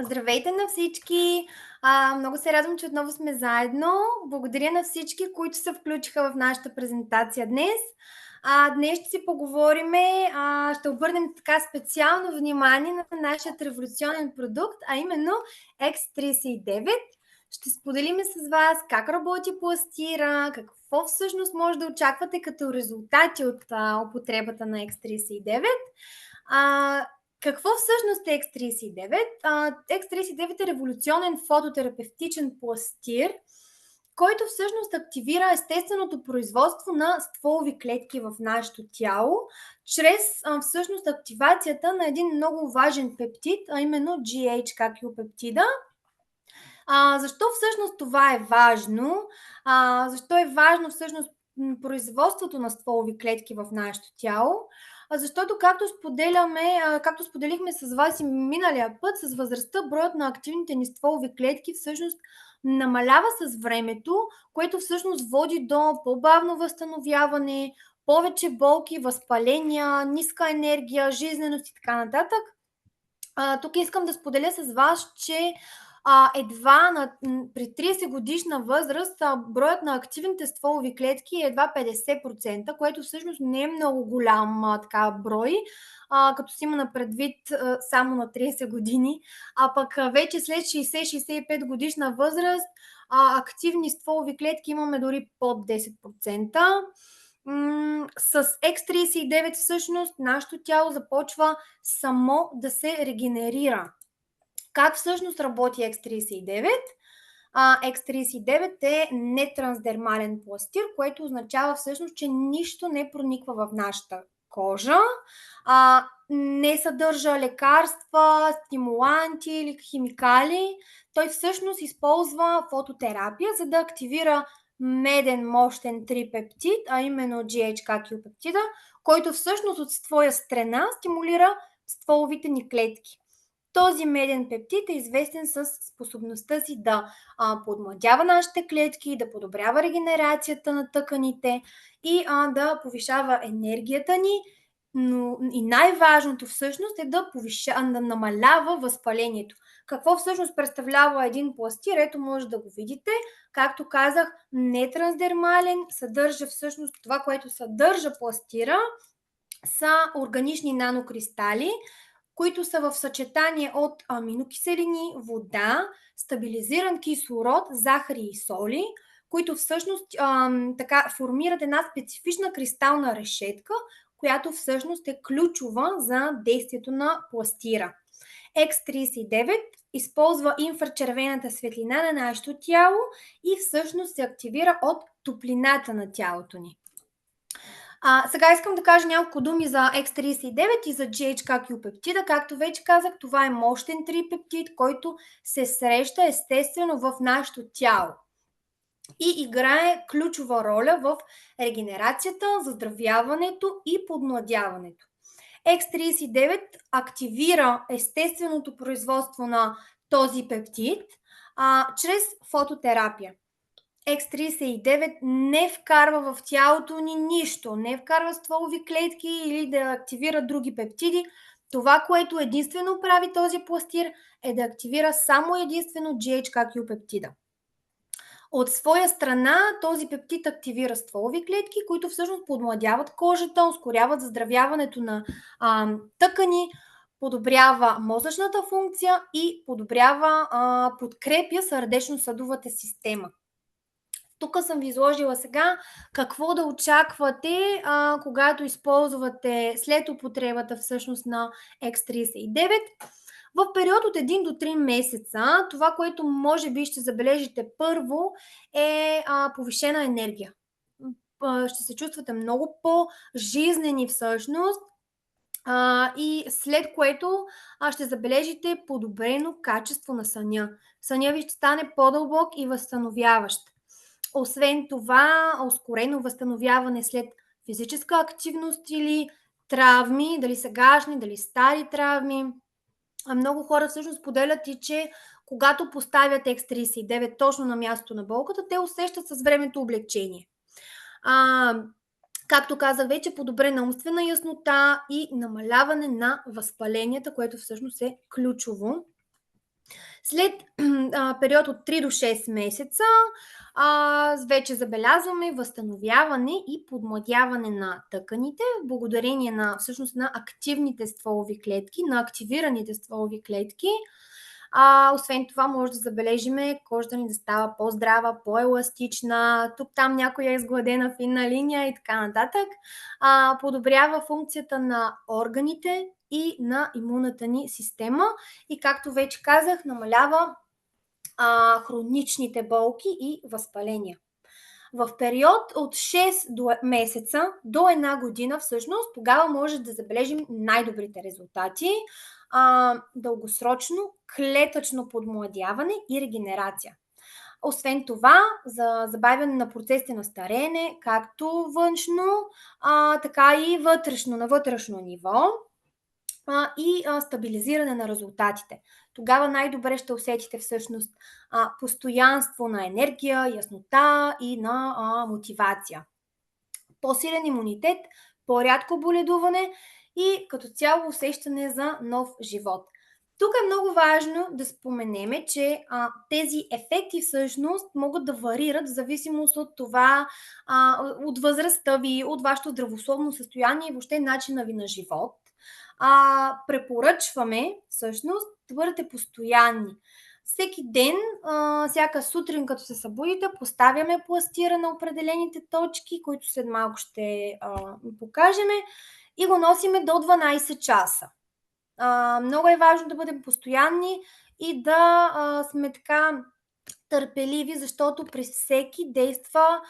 Здравейте на всички! Много се радвам, че отново сме заедно. Благодаря на всички, които се включиха в нашата презентация днес. Днес ще си поговорим, ще обърнем така специално внимание на нашия революционен продукт, а именно Х39. Ще споделим с вас как работи пластира, какво всъщност може да очаквате като резултати от употребата на Х39. Какво всъщност е Х39? Х39 е революционен фототерапевтичен пластир, който всъщност активира естественото производство на стволови клетки в нашето тяло, чрез всъщност активацията на един много важен пептид, а именно GH пептида. Защо всъщност това е важно? Защо е важно всъщност производството на стволови клетки в нашето тяло? Защото, както споделихме с вас и миналия път, с възрастта броят на активните ни стволови клетки всъщност намалява с времето, което всъщност води до по-бавно възстановяване, повече болки, възпаления, ниска енергия, жизненост и така нататък. Тук искам да споделя с вас, че едва при 30 годишна възраст броят на активните стволови клетки е едва 50%, което всъщност не е много голям брой, като си има на предвид само на 30 години, а пък вече след 60-65 годишна възраст активни стволови клетки имаме дори под 10%. С Х39 всъщност нашето тяло започва само да се регенерира. Как всъщност работи Х39? Х39 е нетрансдермален пластир, което означава всъщност, че нищо не прониква в нашата кожа, не съдържа лекарства, стимуланти или химикали. Той всъщност използва фототерапия, за да активира меден мощен трипептид, а именно GH пептида, който всъщност от своя страна стимулира стволовите ни клетки. Този меден пептид е известен с способността си да подмладява нашите клетки, да подобрява регенерацията на тъканите и да повишава енергията ни, но и най-важното всъщност е да намалява възпалението. Какво всъщност представлява един пластир? Ето може да го видите. Както казах, нетрансдермален, съдържа всъщност това, което съдържа пластира, са органични нанокристали, които са в съчетание от аминокиселини, вода, стабилизиран кислород, захари и соли, които всъщност формират една специфична кристална решетка, която всъщност е ключова за действието на пластира. Х39 използва инфрачервената светлина на нашето тяло и всъщност се активира от топлината на тялото ни. Сега искам да кажа няколко думи за Х39 и за GH пептида. Както вече казах, това е мощен трипептид, който се среща естествено в нашето тяло и играе ключова роля в регенерацията, заздравяването и подмладяването. Х39 активира естественото производство на този пептид чрез фототерапия. Х39 не вкарва в тялото ни нищо, не вкарва стволови клетки или да активира други пептиди. Това, което единствено прави този пластир, е да активира само единствено GH пептида. От своя страна този пептид активира стволови клетки, които всъщност подмладяват кожата, ускоряват заздравяването на тъкани, подобрява мозъчната функция и подкрепя сърдечно-съдовата система. Тук съм ви изложила сега какво да очаквате, когато използвате след употребата всъщност на Х39. В период от 1 до 3 месеца, това, което може би ще забележите първо, е повишена енергия. Ще се чувствате много по-жизнени всъщност и след което ще забележите подобрено качество на съня. Съня ви ще стане по-дълбок и възстановяващ. Освен това, ускорено възстановяване след физическа активност или травми, дали сегашни, дали стари травми. Много хора всъщност поделят и, че когато поставят Х39 точно на мястото на болката, те усещат с времето облегчение. Както казах вече, подобрена умствена яснота и намаляване на възпаленията, което всъщност е ключово. След период от 3 до 6 месеца вече забелязваме възстановяване и подмладяване на тъканите, благодарение на всъщност на активните стволови клетки, на активираните стволови клетки. Освен това може да забележиме кожата ни да става по-здрава, по-еластична, тук-там някоя изгладена финна линия и така нататък. Подобрява функцията на органите и на имунната ни система и, както вече казах, намалява хроничните болки и възпаления. В период от 6 месеца до 1 година всъщност тогава може да забележим най-добрите резултати. Дългосрочно клетъчно подмладяване и регенерация. Освен това, за забавяне на процесите на стареене, както външно, така и вътрешно, на вътрешно ниво, и стабилизиране на резултатите. Тогава най-добре ще усетите всъщност постоянство на енергия, яснота и на мотивация. По-силен имунитет, по-рядко боледуване и като цяло усещане за нов живот. Тук е много важно да споменеме, че тези ефекти всъщност могат да варират в зависимост от това, от възрастта ви, от вашето здравословно състояние и въобще начина ви на живот. Препоръчваме всъщност да бъдете постоянни. Всеки ден, всяка сутрин, като се събудите, поставяме пластира на определените точки, които след малко ще покажем, и го носиме до 12 часа. Много е важно да бъдем постоянни и да сме така търпеливи, защото при всеки действа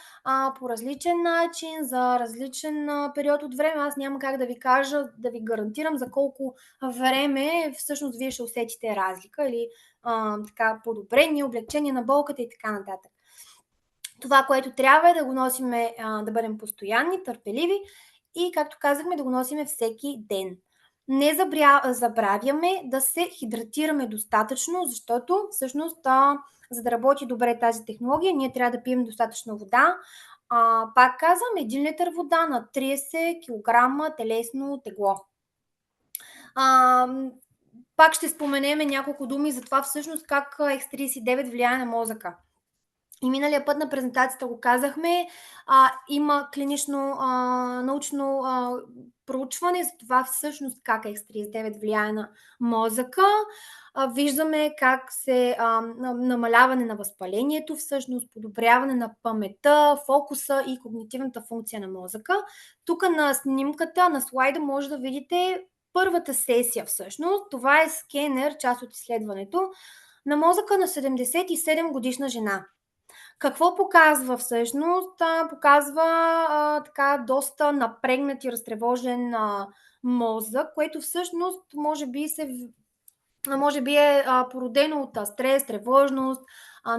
по различен начин, за различен период от време. Аз няма как да ви кажа, да ви гарантирам за колко време всъщност вие ще усетите разлика или така подобрение, облегчение на болката и така нататък. Това, което трябва е да го носиме, да бъдем постоянни, търпеливи и, както казахме, да го носиме всеки ден. Не забравяме да се хидратираме достатъчно, защото всъщност за да работи добре тази технология, ние трябва да пием достатъчно вода. Пак казвам, 1 литър вода на 30 кг телесно тегло. Пак ще споменеме няколко думи за това всъщност как Х39 влияе на мозъка. И миналия път на презентацията го казахме, има клинично научно проучване за това всъщност как Х39 влияе на мозъка. Виждаме как се намаляване на възпалението, всъщност подобряване на паметта, фокуса и когнитивната функция на мозъка. Тук на снимката, на слайда може да видите първата сесия всъщност. Това е скенер, част от изследването, на мозъка на 77 годишна жена. Какво показва всъщност? Показва така доста напрегнат и разтревожен мозък, което всъщност може би е породено от стрес, тревожност,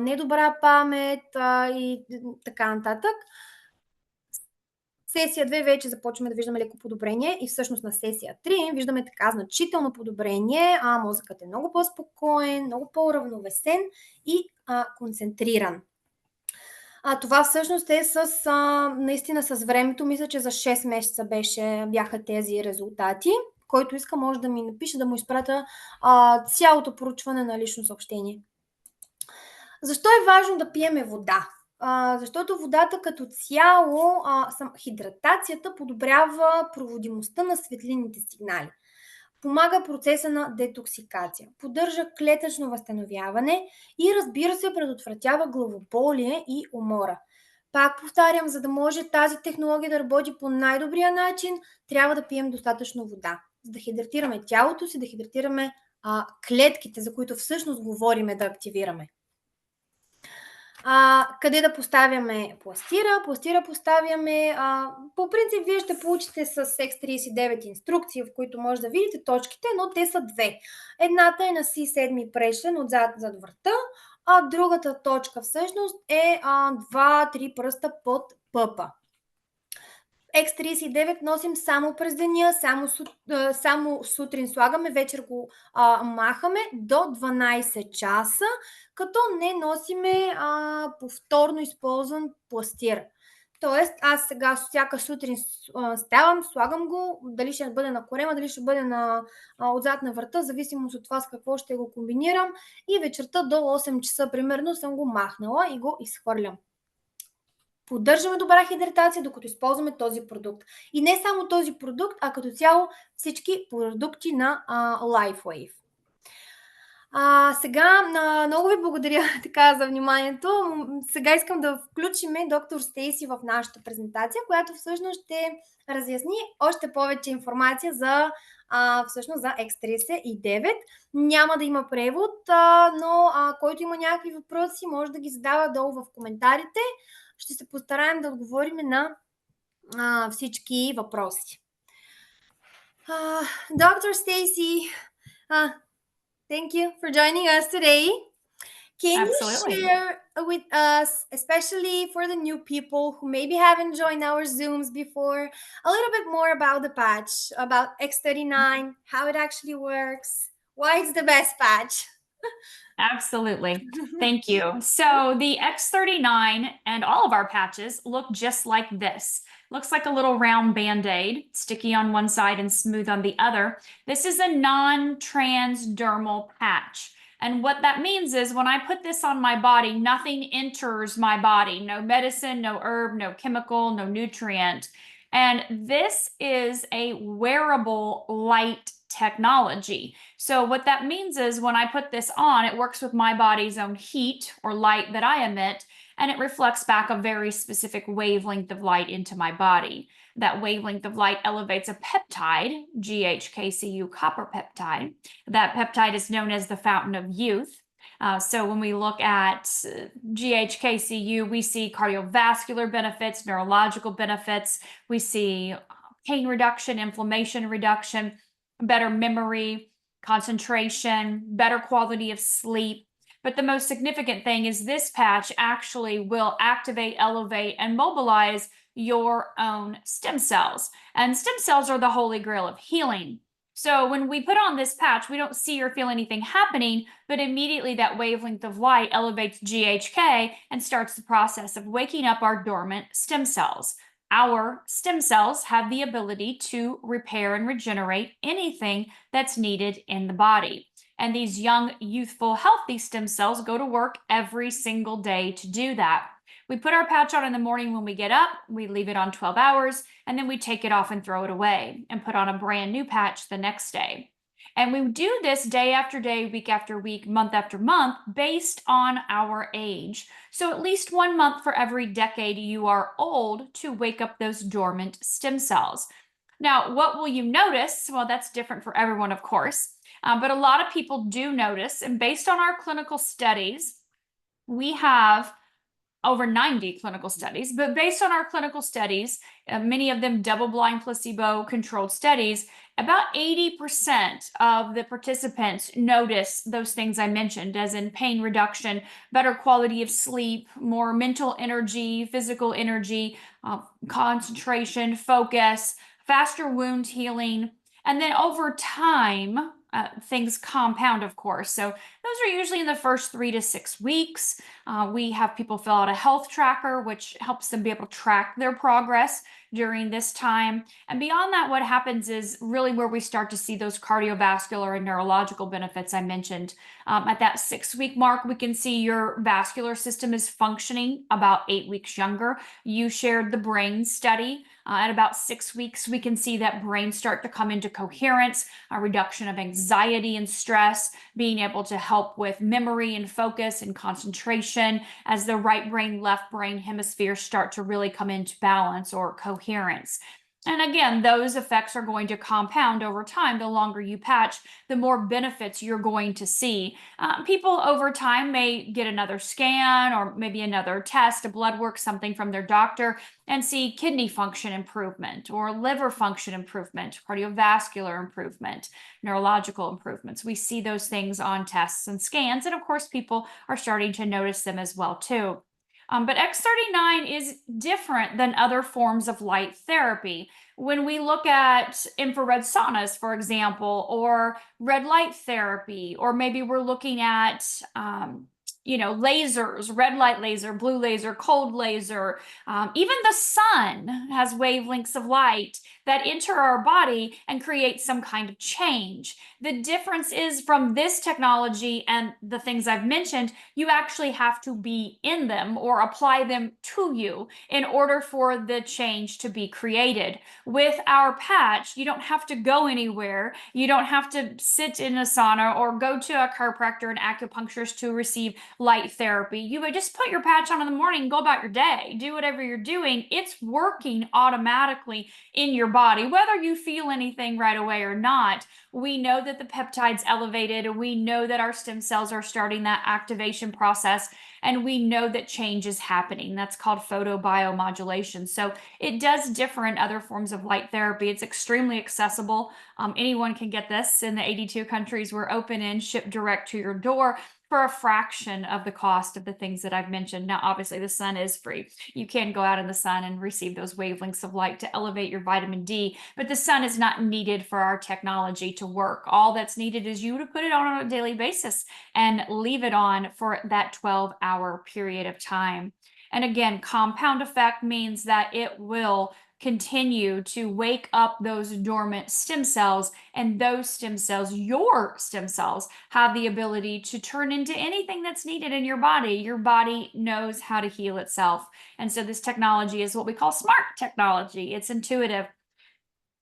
недобра памет и така нататък. Сесия 2 вече започваме да виждаме леко подобрение и всъщност на сесия 3 виждаме така значително подобрение. Мозъкът е много по-спокоен, много по-уравновесен и концентриран. Това всъщност е наистина с времето. Мисля, че за 6 месеца бяха тези резултати. Който иска, може да ми напише, да му изпратя цялото проучване на лично съобщение. Защо е важно да пиеме вода? Защото водата като цяло, хидратацията подобрява проводимостта на светлинните сигнали. Помага процеса на детоксикация, поддържа клетъчно възстановяване и, разбира се, предотвратява главоболие и умора. Пак повтарям, за да може тази технология да работи по най-добрия начин, трябва да пием достатъчно вода, за да хидратираме тялото си, да хидратираме клетките, за които всъщност говориме да активираме. Къде да поставяме пластира? Пластира поставяме, по принцип вие ще получите с Х39 инструкции, в които може да видите точките, но те са 2. Едната е на C7 прешлен отзад зад врата, а другата точка всъщност е 2-3 пръста под пъпа. Х39 носим само през деня, само сутрин слагаме, вечер го махаме до 12 часа, като не носиме повторно използван пластир. Тоест, аз сега всяка сутрин ставам, слагам го, дали ще бъде на корема, дали ще бъде отзад на врата, зависимост от това с какво ще го комбинирам, и вечерта до 8 часа примерно съм го махнала и го изхвърлям. Поддържаме добра хидратация, докато използваме този продукт. И не само този продукт, а като цяло всички продукти на LifeWave. Сега много ви благодаря така за вниманието. Сега искам да включим доктор Стейси в нашата презентация, която всъщност ще разясни още повече информация всъщност за Х39. Няма да има превод, но който има някакви въпроси, може да ги задава долу в коментарите. Ще се постараем да отговорим на всички въпроси. Доктор Стейси, thank you for joining us today. Can Absolutely. you share with us, especially for the new people who maybe haven't joined our Zooms before, a little bit more about the patch, about X39, how it actually works, why it's the best patch? Absolutely. Thank you. So the X39 and all of our patches look just like this. Looks like a little round Band-Aid, sticky on one side and smooth on the other. This is a non-transdermal patch. And what that means is when I put this on my body, nothing enters my body. No medicine, no herb, no chemical, no nutrient. And this is a wearable light technology. So what that means is when I put this on, it works with my body's own heat or light that I emit, and it reflects back a very specific wavelength of light into my body. That wavelength of light elevates a peptide, GHKCU copper peptide. That peptide is known as the fountain of youth. So when we look at GHKCU, we see cardiovascular benefits, neurological benefits. We see pain reduction, inflammation reduction, better memory, concentration, better quality of sleep. But the most significant thing is this patch actually will activate, elevate, and mobilize your own stem cells. And stem cells are the holy grail of healing. So when we put on this patch, we don't see or feel anything happening, but immediately that wavelength of light elevates GHK and starts the process of waking up our dormant stem cells. Our stem cells have the ability to repair and regenerate anything that's needed in the body. And these young, youthful, healthy stem cells go to work every single day to do that. We put our patch on in the morning when we get up, we leave it on 12 hours, and then we take it off and throw it away and put on a brand new patch the next day. And we do this day after day, week after week, month after month, based on our age. So at least 1 month for every decade you are old to wake up those dormant stem cells. Now, what will you notice? Well, that's different for everyone, of course. But a lot of people do notice, and based on our clinical studies, we have over 90 clinical studies, but based on our clinical studies, many of them double-blind placebo-controlled studies, about 80% of the participants notice those things I mentioned, as in pain reduction, better quality of sleep, more mental energy, physical energy, concentration, focus, faster wound healing. And then over time, things compound, of course. So those are usually in the first 3 to 6 weeks. We have people fill out a health tracker, which helps them be able to track their progress during this time. And beyond that, what happens is really where we start to see those cardiovascular and neurological benefits I mentioned. At that 6-week mark, we can see your vascular system is functioning about 8 weeks younger. You shared the brain study. At about 6 weeks, we can see that brain start to come into coherence, a reduction of anxiety and stress, being able to help with memory and focus and concentration as the right brain, left brain hemispheres start to really come into balance or coherence. And again, those effects are going to compound over time. The longer you patch, the more benefits you're going to see. People over time may get another scan or maybe another test, a blood work, something from their doctor, and see kidney function improvement or liver function improvement, cardiovascular improvement, neurological improvements. We see those things on tests and scans. And of course, people are starting to notice them as well too. But X39 is different than other forms of light therapy. When we look at infrared saunas, for example, or red light therapy, or maybe we're looking at lasers, red light laser, blue laser, cold laser. Even the sun has wavelengths of light that enter our body and create some kind of change. The difference is from this technology and the things I've mentioned, you actually have to be in them or apply them to you in order for the change to be created. With our patch, you don't have to go anywhere. You don't have to sit in a sauna or go to a chiropractor and acupuncturist to receive light therapy. You would just put your patch on in the morning, go about your day, do whatever you're doing. It's working automatically in your body, whether you feel anything right away or not. We know that the peptide's elevated. We know that our stem cells are starting that activation process, and we know that change is happening. That's called photobiomodulation. So it does differ in other forms of light therapy. It's extremely accessible. Anyone can get this in the 82 countries we're open in, shipped direct to your door for a fraction of the cost of the things that I've mentioned. Now, obviously, the sun is free. You can go out in the sun and receive those wavelengths of light to elevate your vitamin D, but the sun is not needed for our technology to work. All that's needed is you to put it on a daily basis and leave it on for that 12-hour period of time. And again, compound effect means that it will continue to wake up those dormant stem cells, and those stem cells, your stem cells, have the ability to turn into anything that's needed in your body. Your body knows how to heal itself. And so this technology is what we call smart technology. It's intuitive.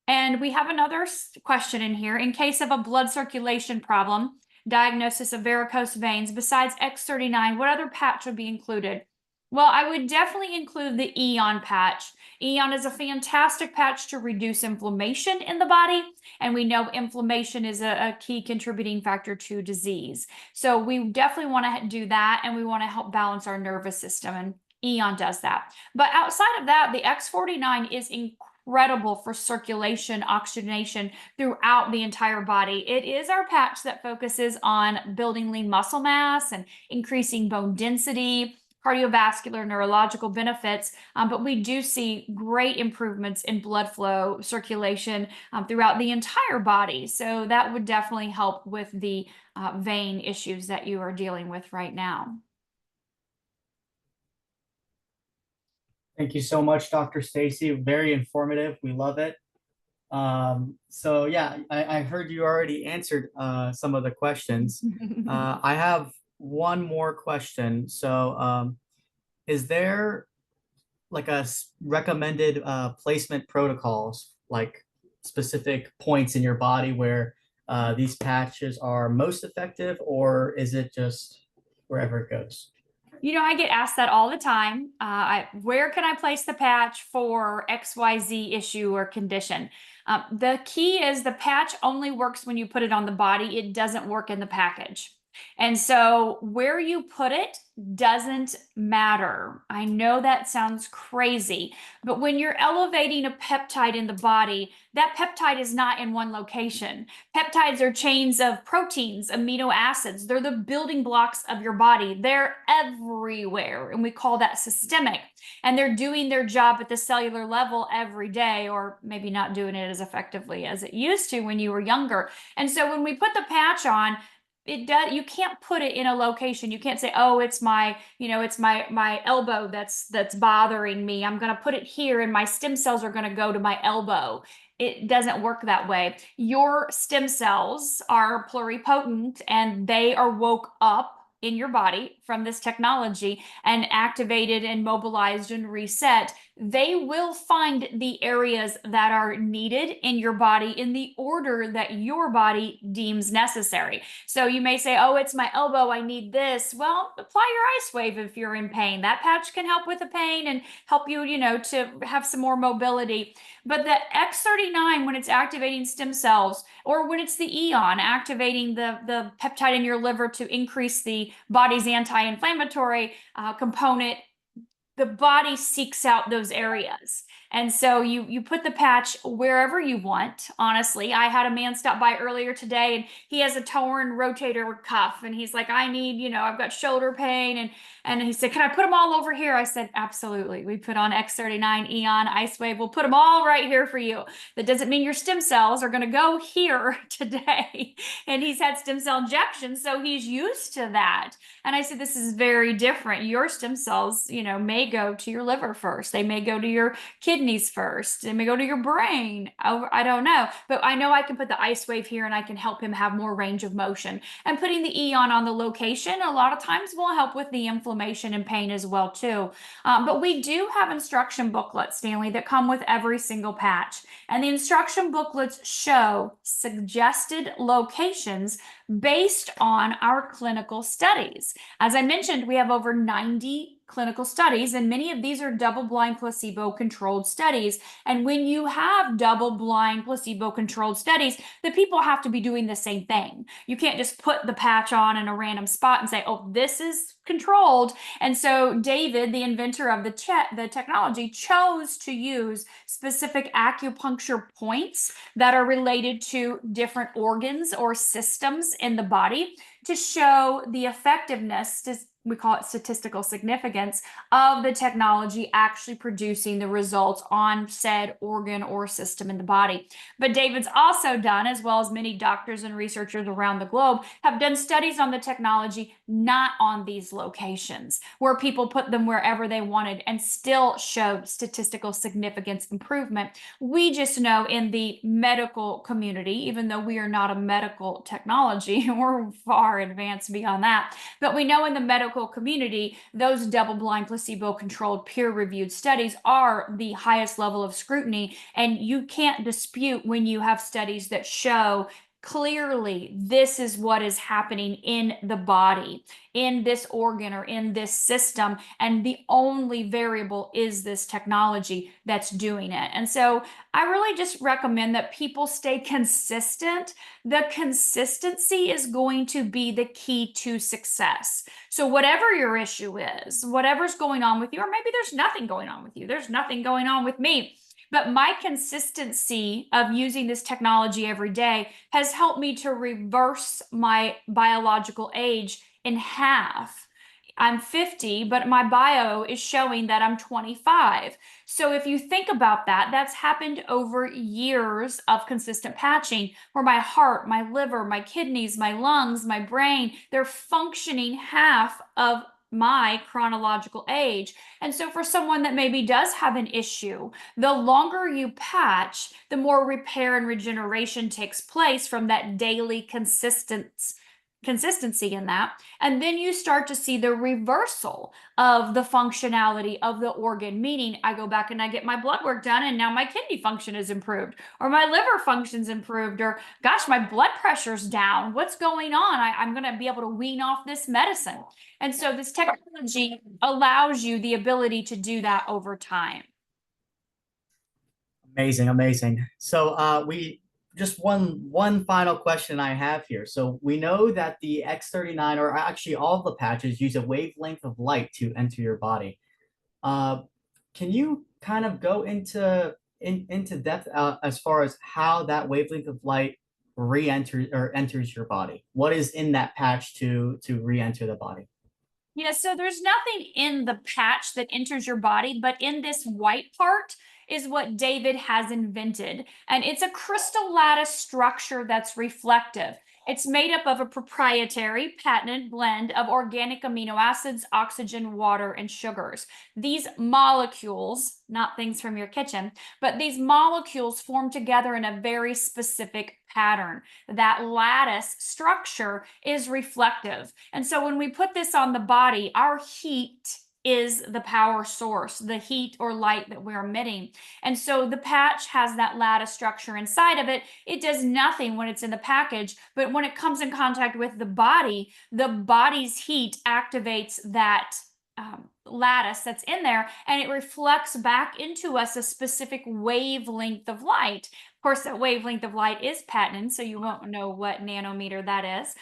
And we have another question in here. In case of a blood circulation problem, diagnosis of varicose veins, besides X39, what other patch would be included? Well, I would definitely include the Eon patch. Eon is a fantastic patch to reduce inflammation in the body, and we know inflammation is a key contributing factor to disease. So we definitely want to do that, and we want to help balance our nervous system, and Eon does that. But outside of that, the X49 is incredible for circulation, oxygenation throughout the entire body. It is our patch that focuses on building lean muscle mass and increasing bone density, cardiovascular, neurological benefits, but we do see great improvements in blood flow, circulation throughout the entire body. So that would definitely help with the vein issues that you are dealing with right now. Thank you so much, Dr. Stacy. Very informative. We love it. So yeah, I heard you already answered some of the questions. I have one more question. So is there like a recommended placement protocols, like specific points in your body where these patches are most effective, or is it just wherever it goes? I get asked that all the time. Where can I place the patch for XYZ issue or condition? The key is the patch only works when you put it on the body. It doesn't work in the package. And so where you put it doesn't matter. I know that sounds crazy, but when you're elevating a peptide in the body, that peptide is not in one location. Peptides are chains of proteins, amino acids. They're the building blocks of your body. They're everywhere, and we call that systemic. And they're doing their job at the cellular level every day, or maybe not doing it as effectively as it used to when you were younger. And so when we put the patch on, you can't put it in a location. You can't say, oh, it's my elbow that's bothering me. I'm going to put it here and my stem cells are going to go to my elbow. It doesn't work that way. Your stem cells are pluripotent, and they are woke up in your body from this technology and activated and mobilized and reset. They will find the areas that are needed in your body in the order that your body deems necessary. So you may say, oh, it's my elbow, I need this. Well, apply your IceWave if you're in pain. That patch can help with the pain and help you, to have some more mobility. But the X39, when it's activating stem cells, or when it's the Eon activating the peptide in your liver to increase the body's anti-inflammatory component, the body seeks out those areas. And so you put the patch wherever you want. Honestly, I had a man stop by earlier today, and he has a torn rotator cuff, and he's like, I need, I've got shoulder pain, and he said, can I put them all over here? I said, absolutely. We put on Х39, Eon, IceWave. We'll put them all right here for you. That doesn't mean your stem cells are going to go here today. And he's had stem cell injections, so he's used to that. And I said, this is very different. Your stem cells, may go to your liver first. They may go to your kidneys first. They may go to your brain. I don't know. But I know I can put the IceWave here, and I can help him have more range of motion. And putting the Eon on the location a lot of times will help with the inflammation and pain as well too. But we do have instruction booklets, Stanley, that come with every single patch. And the instruction booklets show suggested locations based on our clinical studies. As I mentioned, we have over 90 clinical studies, and many of these are double-blind placebo-controlled studies. And when you have double-blind placebo-controlled studies, the people have to be doing the same thing. You can't just put the patch on in a random spot and say, oh, this is controlled. And so David, the inventor of the technology, chose to use specific acupuncture points that are related to different organs or systems in the body to show the effectiveness, we call it statistical significance, of the technology actually producing the results on said organ or system in the body. But David's also done, as well as many doctors and researchers around the globe, have done studies on the technology not on these locations, where people put them wherever they wanted and still showed statistical significance improvement. We just know in the medical community, even though we are not a medical technology, we're far advanced beyond that, but we know in the medical community, those double-blind, placebo-controlled, peer-reviewed studies are the highest level of scrutiny. And you can't dispute when you have studies that show clearly this is what is happening in the body, in this organ or in this system, and the only variable is this technology that's doing it. And so I really just recommend that people stay consistent. The consistency is going to be the key to success. So whatever your issue is, whatever's going on with you, or maybe there's nothing going on with you, there's nothing going on with me, but my consistency of using this technology every day has helped me to reverse my biological age in half. I'm 50, but my bio is showing that I'm 25. So if you think about that, that's happened over years of consistent patching, where my heart, my liver, my kidneys, my lungs, my brain, they're functioning half of my chronological age. And so for someone that maybe does have an issue, the longer you patch, the more repair and regeneration takes place from that daily consistency in that. And then you start to see the reversal of the functionality of the organ, meaning I go back and I get my blood work done, and now my kidney function is improved, or my liver function's improved, or gosh, my blood pressure's down. What's going on? I'm going to be able to wean off this medicine. And so this technology allows you the ability to do that over time. Amazing, amazing. So we just one final question I have here. So we know that the Х39, or actually all the patches, use a wavelength of light to enter your body. Can you kind of go into depth as far as how that wavelength of light enters your body? What is in that patch to re-enter the body? Yeah, so there's nothing in the patch that enters your body, but in this white part is what David has invented. And it's a crystal lattice structure that's reflective. It's made up of a proprietary patented blend of organic amino acids, oxygen, water, and sugars. These molecules, not things from your kitchen, but these molecules form together in a very specific pattern. That lattice structure is reflective. And so when we put this on the body, our heat is the power source, the heat or light that we're emitting. And so the patch has that lattice structure inside of it. It does nothing when it's in the package, but when it comes in contact with the body's heat activates that lattice that's in there, and it reflects back into us a specific wavelength of light. Of course, that wavelength of light is patented, so you won't know what nanometer that is.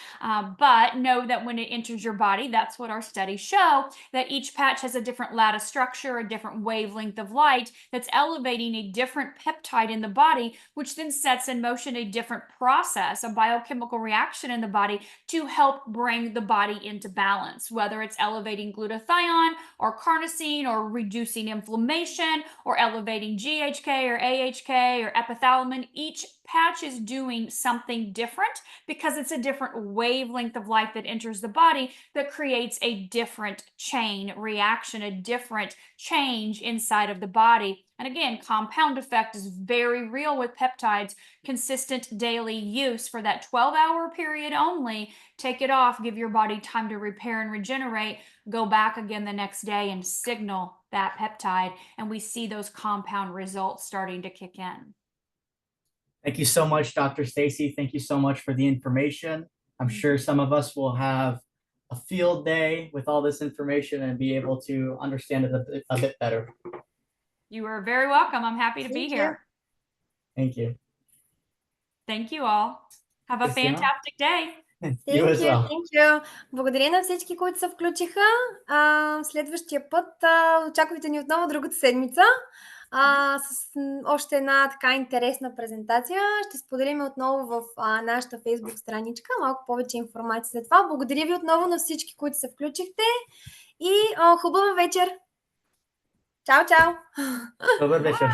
But know that when it enters your body, that's what our studies show, that each patch has a different lattice structure, a different wavelength of light that's elevating a different peptide in the body, which then sets in motion a different process, a biochemical reaction in the body to help bring the body into balance, whether it's elevating glutathione or carnosine or reducing inflammation or elevating GHK or AHK or epithalamin. Each patch is doing something different because it's a different wavelength of light that enters the body that creates a different chain reaction, a different change inside of the body. And again, compound effect is very real with peptides. Consistent daily use for that 12-hour period only. Take it off, give your body time to repair and regenerate, go back again the next day and signal that peptide. And we see those compound results starting to kick in. Thank you so much, Dr. Stacy. Thank you so much for the information. I'm sure some of us will have a field day with all this information and be able to understand it a bit better. You are very welcome. I'm happy to be here. Thank you. Thank you all. Have a fantastic day. Thank you. Благодаря на всички, които се включиха. Следващия път очаквайте ни отново другата седмица с още една така интересна презентация. Ще споделим отново в нашата Facebook страничка малко повече информация за това. Благодаря ви отново на всички, които се включихте и хубава вечер! Чао, чао! Добър вечер!